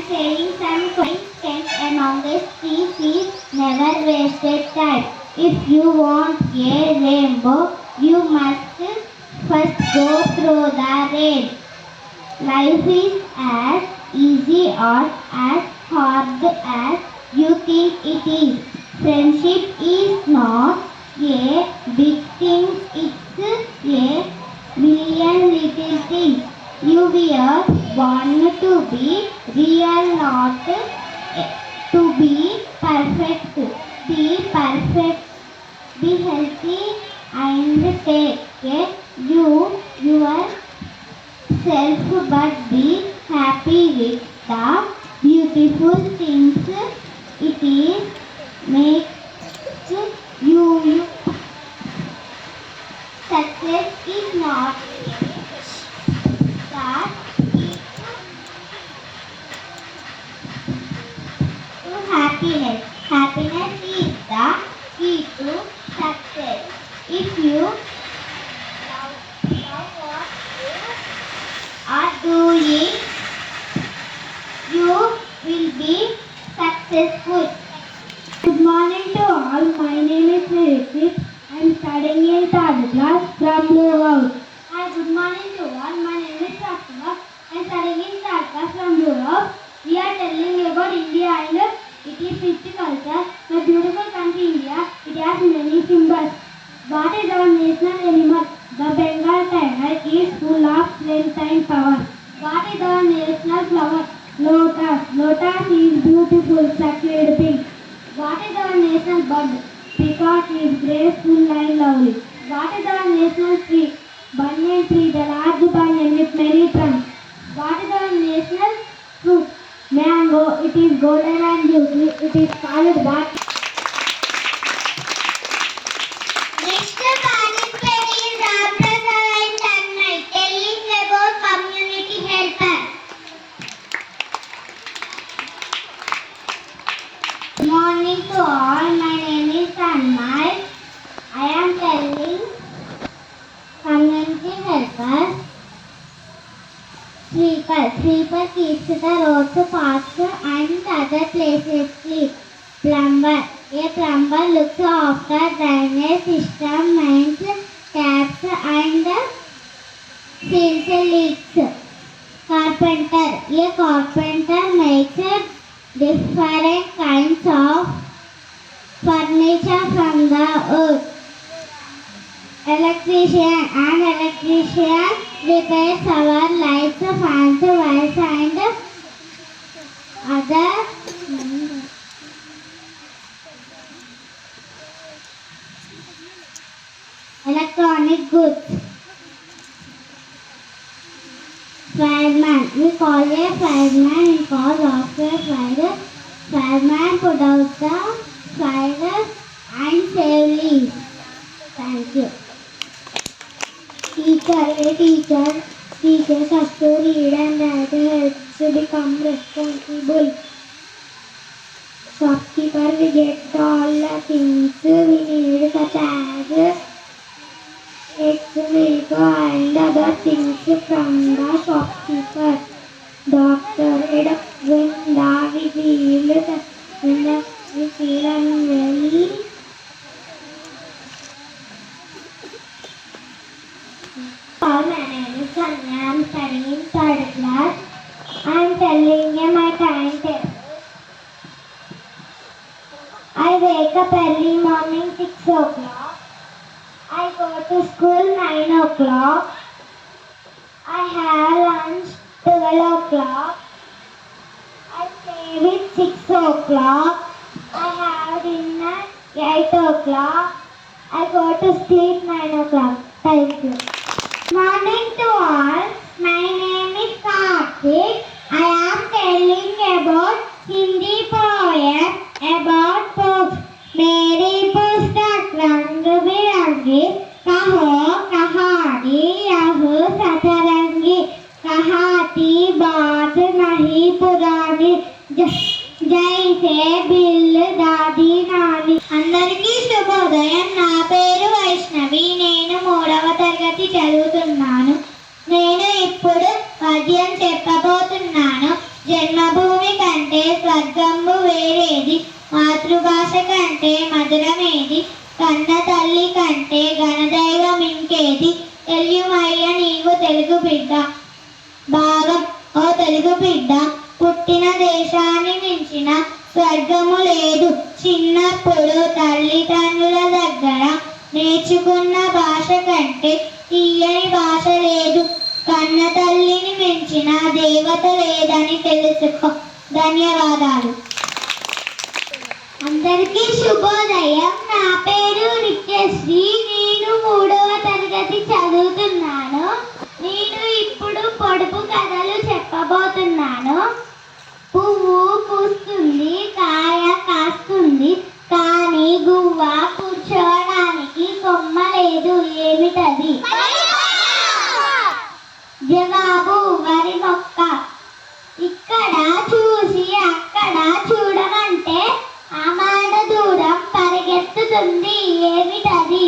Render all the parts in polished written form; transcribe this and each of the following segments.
saying some coins amongst trees is never wasted time. If you want a rainbow, you must first go through the rain. Life is as easy or as hard as you think it is. Friendship is not a big thing, it's a million little things. You were born to be real, not to be perfect. Be perfect, be healthy, and take care yourself, but be happy with the beautiful things it is makes you. Success is not that to happiness. Happiness is the key to success. If you love what you are doing, you will be successful. Good morning to all. My name is Ritik. I am studying in third class from Blue House. Hi, good morning to all. My name is Pratima. I am studying in third class from Blue House. We are telling about India and its rich culture. The beautiful country India. It has many symbols. What is our national animal? The Bengal tiger is full of strength and power. What is our national flower? Lotus. Lotus is beautiful, succulent pink. What is our national bird? Peacock is graceful and lovely. What is our national tree? Banyan tree, the large banyan with many trunks. What is our national fruit? Mango. It is golden and juicy. It is called what? Next participant is Ramprasad and Tanmay telling about community helpers. Good morning to all. My name is Tanmay. I am telling community helpers. Sweeper keeps the roads, parks and other places clean. Plumber. A plumber looks after drainage system, mains, taps and seals leaks. Carpenter. A carpenter makes different kinds of furniture from the wood. Electrician. An electrician repairs our lights, fans, wires and other electronic goods. Fireman. We call a fireman because after a fire, fireman put out the fire and save lives. Thank you. Teachers have to read and write helps to become responsible. Shopkeeper, we get all the things we need such as eggs, milk and other things from the shopkeeper. Doctor, when we feel unwell, My name is Kanya. I am studying in third class. I am telling you my timetable. I wake up early morning 6 o'clock. I go to school 9 o'clock. I have lunch 12 o'clock. I play with 6 o'clock. I have dinner 8 o'clock. I go to sleep 9 o'clock. Thank you. Morning to all. My name is Karthik. I am telling about Hindi poem about books. मेरी पुस्तक रंग बिरंगी कहो कहानी यह सतरंगी कहाती बात नहीं पुरानी जैसे बिल दादी नानी అందరికీ శుభోదయం. నా పేరు వైష్ణవి. నేను 3వ తరగతి చదువుతున్నాను. నేను ఇప్పుడు పద్యం చెప్పబోతున్నాను. జన్మభూమి కంటే స్వర్గంబు వేరేది, మాతృభాష కంటే మధురమేది, కన్న తల్లి కంటే ఘనదైవం ఇంకేది, తెలియమయ్య నీవు తెలుగు బిడ్డ. భావం: ఓ తెలుగు బిడ్డ, పుట్టిన దేశాన్ని మించిన స్వర్గము లేదు. చిన్నప్పుడు తల్లిదండ్రుల దగ్గర నేర్చుకున్న భాష కంటే తీయని భాష లేదు. కన్న తల్లిని మించిన దేవత లేదని తెలుసుకో. ధన్యవాదాలు. అందరికీ శుభోదయం. నా పేరు నిత్యశ్రీ. నేను 3వ తరగతి చదువుతున్నాను. నేను ఇప్పుడు పొడుపు కథలు చెప్పబోతున్నాను. పువ్వు పూస్తుంది, కాయ కాస్తుంది, కానీ గువ్వ కూర్చోడానికి కొమ్మ లేదు. ఏమిటది? జవాబు: వరి మొక్క. ఇక్కడ చూసి అక్కడ చూడమంటే ఆమాడ దూరం పరిగెత్తుతుంది. ఏమిటది?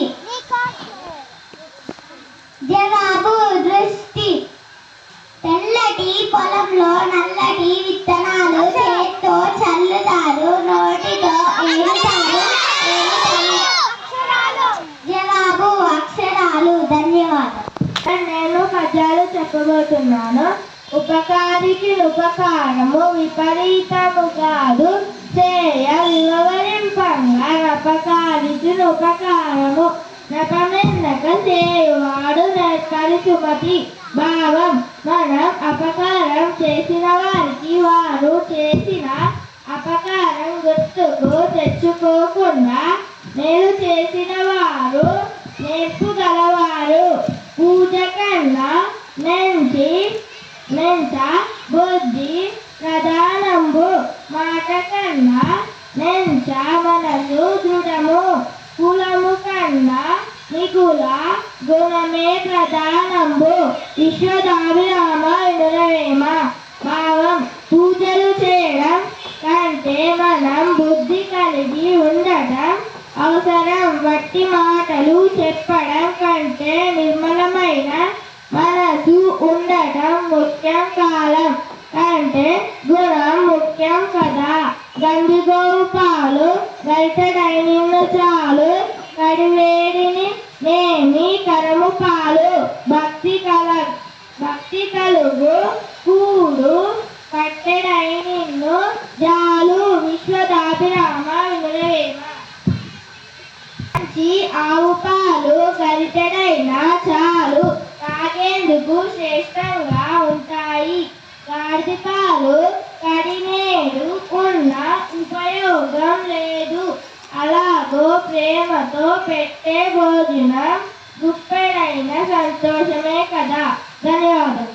జవాబు: దృష్టి. తెల్లటి పొలంలో నల్లటి విత్తనాలు చేత్తో చల్లుతారు, నోటితో ఏరుతారు. జవాబు: అక్షరాలు. ధన్యవాదాలు. నేను పద్యాలు చెప్పబోతున్నాను. ఉపకారికి ఉపకారము విపరీతము కాదు, చేయ వివరింపంగా అపకారికి ఉపకారము. నపమెన్నక చేయువాడు నెక్కడి సుమతి. భావం: మనం అపకారం చేసిన వారికి వారు చేసిన అపకారం గుర్తుకు తెచ్చుకోకుండా మేలు చేసిన వారు నేర్పు గలవారు. పూజ కన్నా మెంచ బుద్ధి ప్రధానంబు, మాట కన్నా మెంచ మనసు దృఢము. కులము కన్నా మిగుల గుణమే ప్రధానంబు. విశ్వదాభిరామ వినురవేమ. భావం: పూజలు చేయడం కంటే మనం బుద్ధి కలిగి ఉండటం అవసరం. వట్టి మాటలు చెప్పడం కంటే నిర్మలమైన మనసు ఉండటం ముఖ్యం. కాలం కంటే గుణం ముఖ్యం కదా. గంజిగోవు పాలు గరిటెడైనిన్ను చాలు, కడివేడిని నేమి కరము పాలు. భక్తి కలుగు కూడు కట్టెడైనిన్ను జాలు. విశ్వదాభిరామ వినురవేమ. ఆవు పాలు గరిటెడైనా చాలు, తాగేందుకు శ్రేష్టంగా ఉంటాయి. గాడిద పాలు కడినేడు ఉన్న ఉపయోగం లేదు. అలాగో ప్రేమతో పెట్టే భోజనం గుప్పెడైన సంతోషమే కదా. ధన్యవాదాలు.